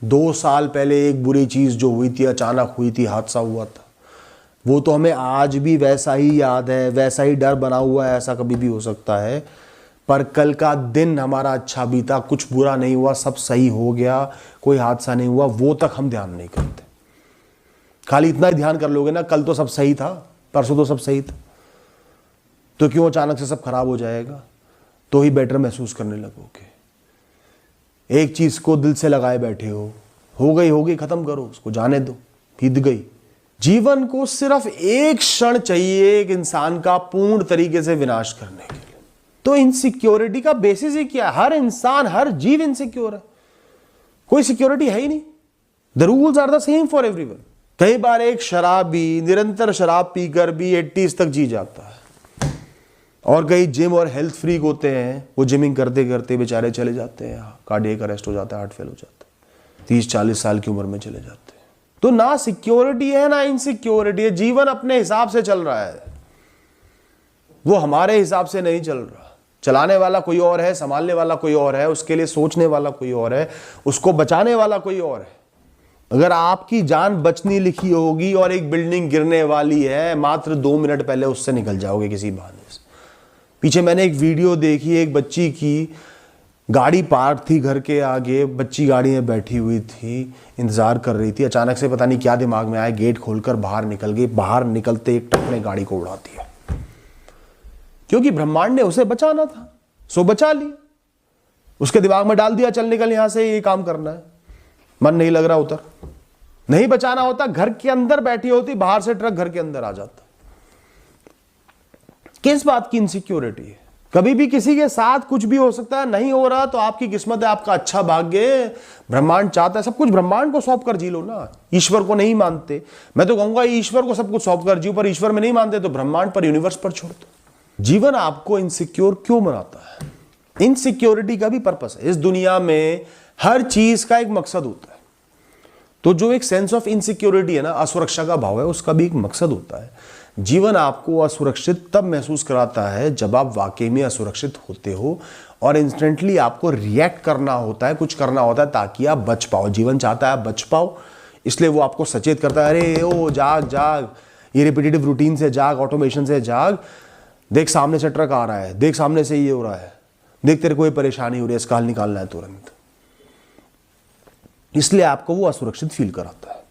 2 साल पहले एक बुरी चीज़ जो हुई थी, अचानक हुई थी, हादसा हुआ था, वो तो हमें आज भी वैसा ही याद है, वैसा ही डर बना हुआ है, ऐसा कभी भी हो सकता है। पर कल का दिन हमारा अच्छा बीता, कुछ बुरा नहीं हुआ, सब सही हो गया, कोई हादसा नहीं हुआ, वो तक हम ध्यान नहीं करते। खाली इतना ही ध्यान कर लोगे ना, कल तो सब सही था, परसों तो सब सही था, तो क्यों अचानक से सब खराब हो जाएगा? तो ही बेटर महसूस करने लगोगे। एक चीज को दिल से लगाए बैठे हो गई, खत्म करो उसको, जाने दो, बीत गई। जीवन को सिर्फ एक क्षण चाहिए एक इंसान का पूर्ण तरीके से विनाश करने के लिए। तो इनसिक्योरिटी का बेसिस ही क्या है? हर इंसान, हर जीव इनसिक्योर है, कोई सिक्योरिटी है ही नहीं। The rules are the same for everyone. कई बार एक शराबी निरंतर शराब पीकर भी 80s तक जी जाता है, और कई जिम और हेल्थ फ्रीक होते हैं, वो जिमिंग करते करते बेचारे चले जाते हैं, कार्डियक अरेस्ट हो जाता है, हार्ट फेल हो जाता है, 30-40 साल की उम्र में चले जाते हैं। तो ना सिक्योरिटी है ना इनसिक्योरिटी है, जीवन अपने हिसाब से चल रहा है, वो हमारे हिसाब से नहीं चल रहा। चलाने वाला कोई और है, संभालने वाला कोई और है, उसके लिए सोचने वाला कोई और है, उसको बचाने वाला कोई और है। अगर आपकी जान बचनी लिखी होगी और एक बिल्डिंग गिरने वाली है, मात्र 2 मिनट पहले उससे निकल जाओगे किसी बहाने से। पीछे मैंने एक वीडियो देखी, एक बच्ची की गाड़ी पार्क थी घर के आगे, बच्ची गाड़ी में बैठी हुई थी, इंतजार कर रही थी, अचानक से पता नहीं क्या दिमाग में आया, गेट खोलकर बाहर निकल गई। बाहर निकलते एक ट्रक ने गाड़ी को उड़ा दिया, क्योंकि ब्रह्मांड ने उसे बचाना था, सो बचा लिया। उसके दिमाग में डाल दिया, चल निकल यहां से, ये काम करना है, मन नहीं लग रहा, उतर। नहीं बचाना होता, घर के अंदर बैठी होती, बाहर से ट्रक घर के अंदर आ जाता। किस बात की इनसिक्योरिटी है? कभी भी किसी के साथ कुछ भी हो सकता है, नहीं हो रहा तो आपकी किस्मत है, आपका अच्छा भाग्य, ब्रह्मांड चाहता है। सब कुछ ब्रह्मांड को सौंप कर जी लो ना। ईश्वर को नहीं मानते, मैं तो कहूंगा ईश्वर को सब कुछ सौंप कर जियो, पर ईश्वर में नहीं मानते तो ब्रह्मांड पर, यूनिवर्स पर छोड़ दो। जीवन आपको इनसिक्योर क्यों बनाता है? इनसिक्योरिटी का भी पर्पस है। इस दुनिया में हर चीज का एक मकसद होता है, तो जो एक सेंस ऑफ इनसिक्योरिटी है ना, असुरक्षा का भाव है, उसका भी एक मकसद होता है। जीवन आपको असुरक्षित तब महसूस कराता है जब आप वाकई में असुरक्षित होते हो, और इंस्टेंटली आपको रिएक्ट करना होता है, कुछ करना होता है ताकि आप बच पाओ। जीवन चाहता है आप बच पाओ, इसलिए वो आपको सचेत करता है, अरे ओ जाग जाग, ये रिपीटेटिव रूटीन से जाग, ऑटोमेशन से जाग, देख सामने से ट्रक आ रहा है, देख सामने से ये हो रहा है, देख तेरे को ये परेशानी हो रही है, इसका हल निकालना है तुरंत। इसलिए आपको वो असुरक्षित फील कराता है।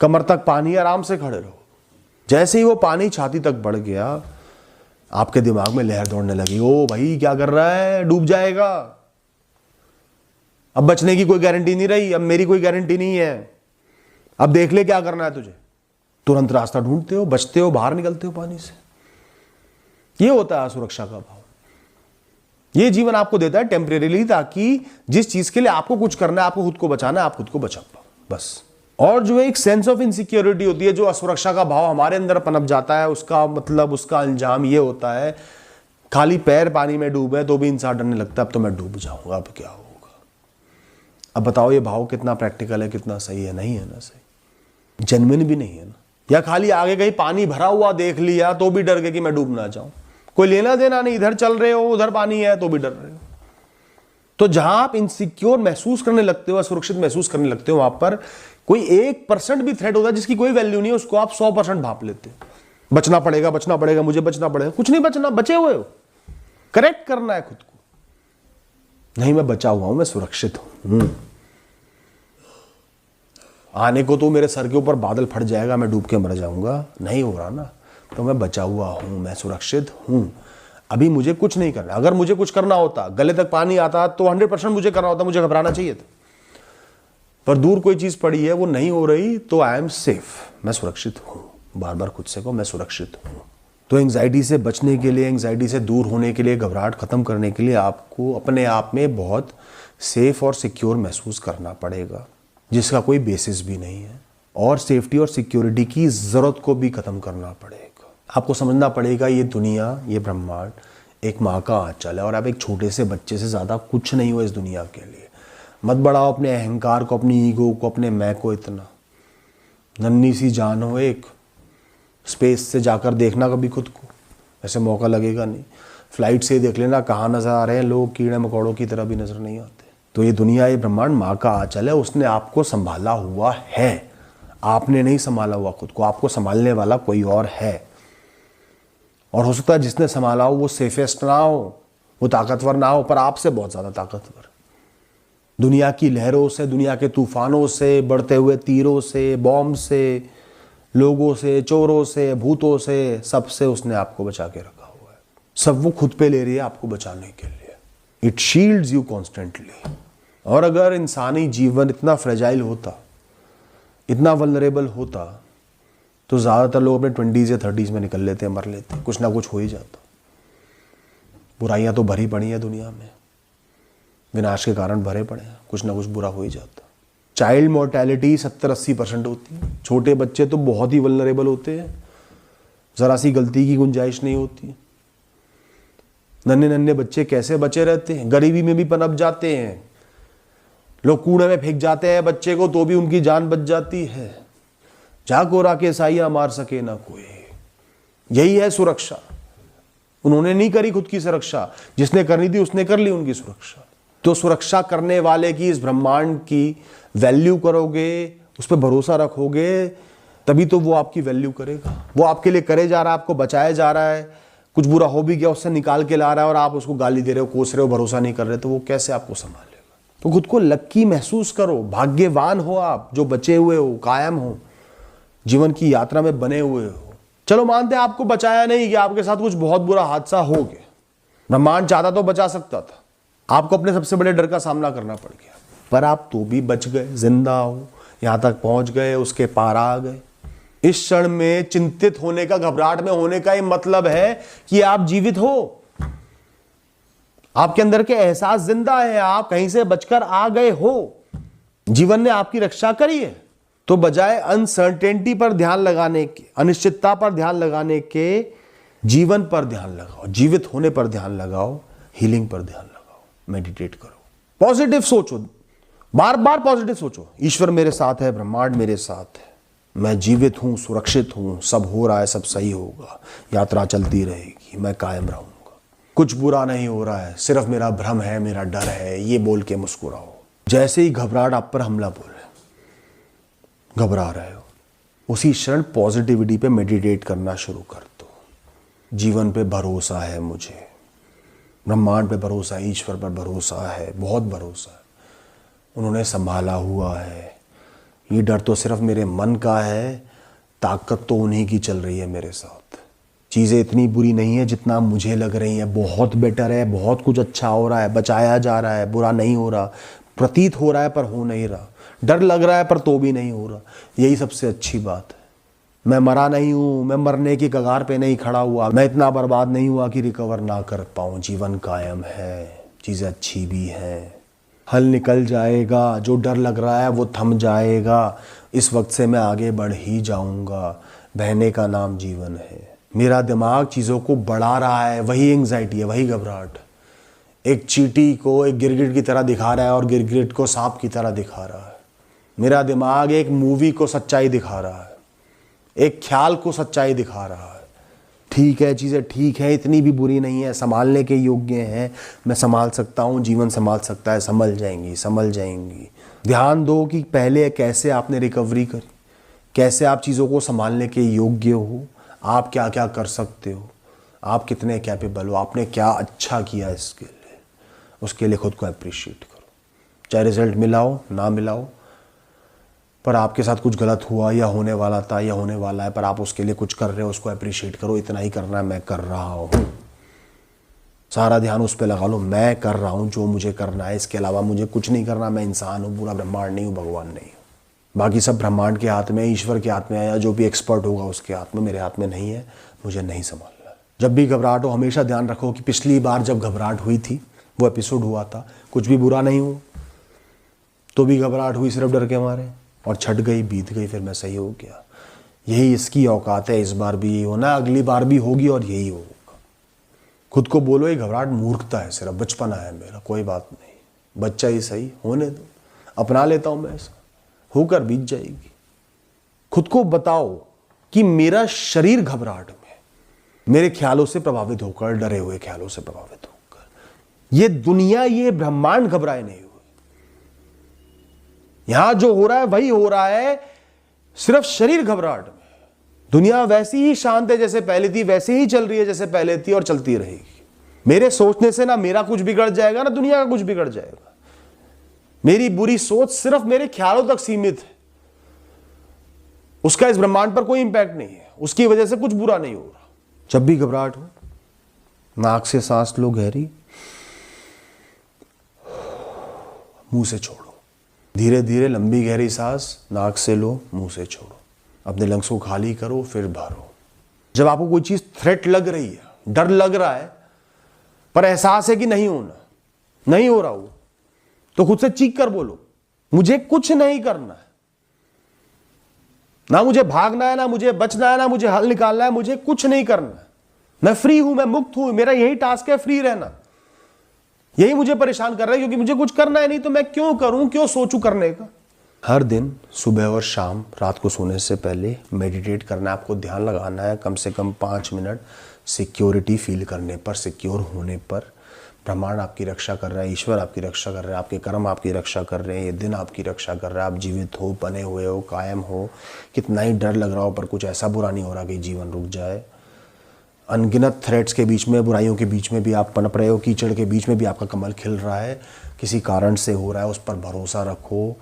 कमर तक पानी, आराम से खड़े रहो। जैसे ही वो पानी छाती तक बढ़ गया, आपके दिमाग में लहर दौड़ने लगी, ओ भाई क्या कर रहा है, डूब जाएगा, अब बचने की कोई गारंटी नहीं रही, अब मेरी कोई गारंटी नहीं है, अब देख ले क्या करना है तुझे। तुरंत रास्ता ढूंढते हो, बचते हो, बाहर निकलते हो पानी से। ये होता है सुरक्षा का भाव। ये जीवन आपको देता है टेम्परेरीली, ताकि जिस चीज के लिए आपको कुछ करना है, आपको खुद को बचाना है, आप खुद को बचा पाओ, बस। और जो एक सेंस ऑफ इनसिक्योरिटी होती है, जो असुरक्षा का भाव हमारे अंदर पनप जाता है, उसका मतलब, उसका अंजाम ये होता है, खाली पैर पानी में डूबे तो भी इंसान डरने लगता है, अब तो मैं डूब जाऊंगा, अब क्या होगा। अब बताओ ये भाव कितना प्रैक्टिकल है, कितना सही है? नहीं है ना सही, जेन्युइन भी नहीं है ना। या खाली आगे कहीं पानी भरा हुआ देख लिया तो भी डर गए कि मैं डूब ना जाऊं, कोई लेना देना नहीं, इधर चल रहे हो उधर पानी है तो भी डर रहे हो। तो जहां आप इनसिक्योर महसूस करने लगते हो, असुरक्षित महसूस करने लगते हो, वहां पर कोई 1% भी थ्रेट होता है जिसकी कोई वैल्यू नहीं है, उसको आप 100% भाप लेते हो। बचना पड़ेगा, बचना पड़ेगा, मुझे बचना पड़ेगा। कुछ नहीं बचना, बचे हुए हो, करेक्ट करना है खुद को। नहीं मैं बचा हुआ हूं, मैं सुरक्षित हूं। आने को तो मेरे सर के ऊपर बादल फट जाएगा, मैं डूब के मर जाऊंगा, नहीं हो रहा ना, तो मैं बचा हुआ हूं, मैं सुरक्षित हूं। अभी मुझे कुछ नहीं करना। अगर मुझे कुछ करना होता, गले तक पानी आता, तो 100% मुझे करना होता, मुझे घबराना चाहिए था। पर दूर कोई चीज पड़ी है, वो नहीं हो रही, तो आई एम सेफ, मैं सुरक्षित हूं। बार बार खुद से कहो मैं सुरक्षित हूं। तो एंग्जाइटी से बचने के लिए, एंग्जाइटी से दूर होने के लिए, घबराहट खत्म करने के लिए आपको अपने आप में बहुत सेफ और सिक्योर महसूस करना पड़ेगा, जिसका कोई बेसिस भी नहीं है। और सेफ्टी और सिक्योरिटी की जरूरत को भी खत्म करना पड़ेगा। आपको समझना पड़ेगा ये दुनिया, ये ब्रह्मांड एक माँ का आंचल है, और आप एक छोटे से बच्चे से ज्यादा कुछ नहीं हो इस दुनिया के लिए। मत बढ़ाओ अपने अहंकार को, अपनी ईगो को, अपने मैं को इतना। नन्ही सी जान हो एक, स्पेस से जाकर देखना कभी खुद को, ऐसे मौका लगेगा नहीं। फ्लाइट से देख लेना कहाँ नजर आ रहे हैं लोग, कीड़े मकोड़ों की तरह भी नजर नहीं आते। तो ये दुनिया, ये ब्रह्मांड माँ का आंचल है, उसने आपको संभाला हुआ है, आपने नहीं संभाला हुआ खुद को, आपको संभालने वाला कोई और है। और हो सकता है जिसने संभाला हो वो सेफेस्ट ना हो, वो ताकतवर ना हो, पर आपसे बहुत ज्यादा ताकतवर। दुनिया की लहरों से, दुनिया के तूफानों से, बढ़ते हुए तीरों से, बॉम्ब से, लोगों से, चोरों से, भूतों से, सबसे उसने आपको बचा के रखा हुआ है। सब वो खुद पे ले रही है आपको बचाने के लिए। It shields you constantly. और अगर इंसानी जीवन इतना फ्रेजाइल होता, इतना वल्नरेबल होता, तो ज़्यादातर लोग अपने 20s या 30s में निकल लेते, मर लेते, कुछ ना कुछ हो ही जाता। बुराइयां तो भरी पड़ी है दुनिया में, विनाश के कारण भरे पड़े हैं, कुछ ना कुछ बुरा हो ही जाता। चाइल्ड मोर्टेलिटी 70-80% होती है। छोटे बच्चे तो बहुत ही वल्नरेबल होते हैं, ज़रा सी गलती की गुंजाइश नहीं होती। नन्हे नन्हे बच्चे कैसे बचे रहते हैं, गरीबी में भी पनप जाते हैं। लोग कूड़े में फेंक जाते हैं बच्चे को तो भी उनकी जान बच जाती है। जा कोरा के साइया मार सके ना कोई, यही है सुरक्षा। उन्होंने नहीं करी खुद की सुरक्षा, जिसने करनी थी उसने कर ली उनकी सुरक्षा। तो सुरक्षा करने वाले की, इस ब्रह्मांड की वैल्यू करोगे, उस पर भरोसा रखोगे, तभी तो वो आपकी वैल्यू करेगा। वो आपके लिए करे जा रहा है, आपको बचाया जा रहा है, कुछ बुरा हो भी गया उससे निकाल के ला रहा है और आप उसको गाली दे रहे हो, कोस रहे हो, भरोसा नहीं कर रहे, तो वो कैसे आपको संभालेगा। तो खुद को लक्की महसूस करो, भाग्यवान हो आप जो बचे हुए हो, कायम हो, जीवन की यात्रा में बने हुए हो। चलो मानते हैं आपको बचाया नहीं, कि आपके साथ कुछ बहुत बुरा हादसा हो गया, ब्रह्मांड चाहता तो बचा सकता था, आपको अपने सबसे बड़े डर का सामना करना पड़ गया, पर आप तो भी बच गए, जिंदा हो, यहां तक पहुंच गए, उसके पार आ गए। इस क्षण में चिंतित होने का, घबराहट में होने का ये मतलब है कि आप जीवित हो, आपके अंदर के एहसास जिंदा है, आप कहीं से बचकर आ गए हो, जीवन ने आपकी रक्षा करी है। तो बजाय अनसर्टेनिटी पर ध्यान लगाने के, अनिश्चितता पर ध्यान लगाने के, जीवन पर ध्यान लगाओ, जीवित होने पर ध्यान लगाओ, हीलिंग पर ध्यान लगाओ, मेडिटेट करो, पॉजिटिव सोचो, बार बार पॉजिटिव सोचो। ईश्वर मेरे साथ है, ब्रह्मांड मेरे साथ है, मैं जीवित हूं, सुरक्षित हूं, सब हो रहा है, सब सही होगा, यात्रा चलती रहेगी, मैं कायम रहूंगा, कुछ बुरा नहीं हो रहा है, सिर्फ मेरा भ्रम है, मेरा डर है, ये बोल के मुस्कुराओ। जैसे ही घबराहट आप पर हमला बोले, घबरा रहे हो, उसी क्षण पॉजिटिविटी पे मेडिटेट करना शुरू कर दो। जीवन पे भरोसा है मुझे, ब्रह्मांड पे भरोसा है, ईश्वर पर भरोसा है, बहुत भरोसा है, उन्होंने संभाला हुआ है। ये डर तो सिर्फ मेरे मन का है, ताकत तो उन्हीं की चल रही है मेरे साथ। चीज़ें इतनी बुरी नहीं है जितना मुझे लग रही है, बहुत बेटर है, बहुत कुछ अच्छा हो रहा है, बचाया जा रहा है, बुरा नहीं हो रहा, प्रतीत हो रहा है पर हो नहीं रहा, डर लग रहा है पर तो भी नहीं हो रहा। यही सबसे अच्छी बात है। मैं मरा नहीं हूँ, मैं मरने की कगार पे नहीं खड़ा हुआ, मैं इतना बर्बाद नहीं हुआ कि रिकवर ना कर पाऊँ। जीवन कायम है, चीज़ें अच्छी भी हैं, हल निकल जाएगा, जो डर लग रहा है वो थम जाएगा, इस वक्त से मैं आगे बढ़ ही जाऊँगा। बहने का नाम जीवन है। मेरा दिमाग चीज़ों को बढ़ा रहा है, वही एंग्जाइटी है, वही घबराहट। एक चींटी को एक गिरगिट की तरह दिखा रहा है और गिरगिट को सांप की तरह दिखा रहा है। मेरा दिमाग एक मूवी को सच्चाई दिखा रहा है, एक ख्याल को सच्चाई दिखा रहा है। ठीक है, चीज़ें ठीक है, इतनी भी बुरी नहीं है, संभालने के योग्य हैं, मैं संभाल सकता हूँ, जीवन संभाल सकता है, संभल जाएंगी, संभल जाएंगी। ध्यान दो कि पहले कैसे आपने रिकवरी करी, कैसे आप चीज़ों को संभालने के योग्य हो, आप क्या क्या कर सकते हो, आप कितने कैपेबल हो, आपने क्या अच्छा किया इसके लिए, उसके लिए खुद को अप्रिशिएट करो। चाहे रिजल्ट मिलाओ ना मिलाओ, पर आपके साथ कुछ गलत हुआ या होने वाला था या होने वाला है, पर आप उसके लिए कुछ कर रहे हो, उसको अप्रिशिएट करो। इतना ही करना है, मैं कर रहा हूँ। सारा ध्यान उस पर लगा लो, मैं कर रहा हूँ जो मुझे करना है, इसके अलावा मुझे कुछ नहीं करना। मैं इंसान हूँ, पूरा ब्रह्मांड नहीं हूँ, भगवान नहीं हूँ। बाकी सब ब्रह्मांड के हाथ में, ईश्वर के हाथ में है, या जो भी एक्सपर्ट होगा उसके हाथ में, मेरे हाथ में नहीं है, मुझे नहीं संभालना। जब भी घबराहट हो, हमेशा ध्यान रखो कि पिछली बार जब घबराहट हुई थी, वो एपिसोड हुआ था, कुछ भी बुरा नहीं हो तो भी घबराहट हुई सिर्फ डर के मारे, और छट गई, बीत गई, फिर मैं सही हो गया। यही इसकी औकात है। इस बार भी यही होना, अगली बार भी होगी और यही होगा। खुद को बोलो ये घबराहट मूर्खता है, सिर्फ बचपना है मेरा, कोई बात नहीं, बच्चा ही सही, होने दो, अपना लेता हूं मैं, ऐसा होकर बीत जाएगी। खुद को बताओ कि मेरा शरीर घबराहट में, मेरे ख्यालों से प्रभावित होकर, डरे हुए ख्यालों से प्रभावित होकर, ये दुनिया, ये ब्रह्मांड घबराए नहीं हुए। यहां जो हो रहा है वही हो रहा है, सिर्फ शरीर घबराहट में। दुनिया वैसी ही शांत है जैसे पहले थी, वैसे ही चल रही है जैसे पहले थी और चलती रहेगी। मेरे सोचने से ना मेरा कुछ बिगड़ जाएगा ना दुनिया का कुछ बिगड़ जाएगा। मेरी बुरी सोच सिर्फ मेरे ख्यालों तक सीमित है, उसका इस ब्रह्मांड पर कोई इंपैक्ट नहीं है, उसकी वजह से कुछ बुरा नहीं हो रहा। जब भी घबराहट हो, नाक से सांस लो गहरी, मुंह से छोड़ो। धीरे धीरे लंबी गहरी सांस नाक से लो, मुंह से छोड़ो। अपने लंग्स को खाली करो, फिर भरो। जब आपको कोई चीज थ्रेट लग रही है, डर लग रहा है, पर एहसास है कि नहीं होना, नहीं हो रहा हो, तो खुद से चीख कर बोलो, मुझे कुछ नहीं करना है। ना मुझे भागना है, ना मुझे बचना है, ना मुझे हल निकालना है, मुझे कुछ नहीं करना है। मैं फ्री हूं, मैं मुक्त हूं, मेरा यही टास्क है, फ्री रहना। यही मुझे परेशान कर रहा है, क्योंकि मुझे कुछ करना है नहीं, तो मैं क्यों करूं, क्यों सोचूं करने का। हर दिन सुबह और शाम रात को सोने से पहले मेडिटेट करना है, आपको ध्यान लगाना है कम से कम 5 मिनट, सिक्योरिटी फील करने पर, सिक्योर होने पर। ब्रह्मांड आपकी रक्षा कर रहा है, ईश्वर आपकी रक्षा कर रहा है, आपके कर्म आपकी रक्षा कर रहे हैं, ये दिन आपकी रक्षा कर रहा है। आप जीवित हो, बने हुए हो, कायम हो, कितना ही डर लग रहा हो, पर कुछ ऐसा बुरा नहीं हो रहा कि जीवन रुक जाए। अनगिनत थ्रेट्स के बीच में, बुराइयों के बीच में भी आप पनप रहे हो, कीचड़ के बीच में भी आपका कमल खिल रहा है। किसी कारण से हो रहा है, उस पर भरोसा रखो,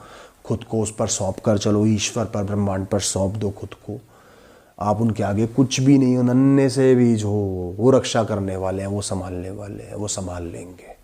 खुद को उस पर सौंप कर चलो, ईश्वर पर, ब्रह्मांड पर सौंप दो खुद को। आप उनके आगे कुछ भी नहीं हो, नन्हे से बीज हो, वो रक्षा करने वाले हैं, वो संभालने वाले हैं, वो संभाल लेंगे।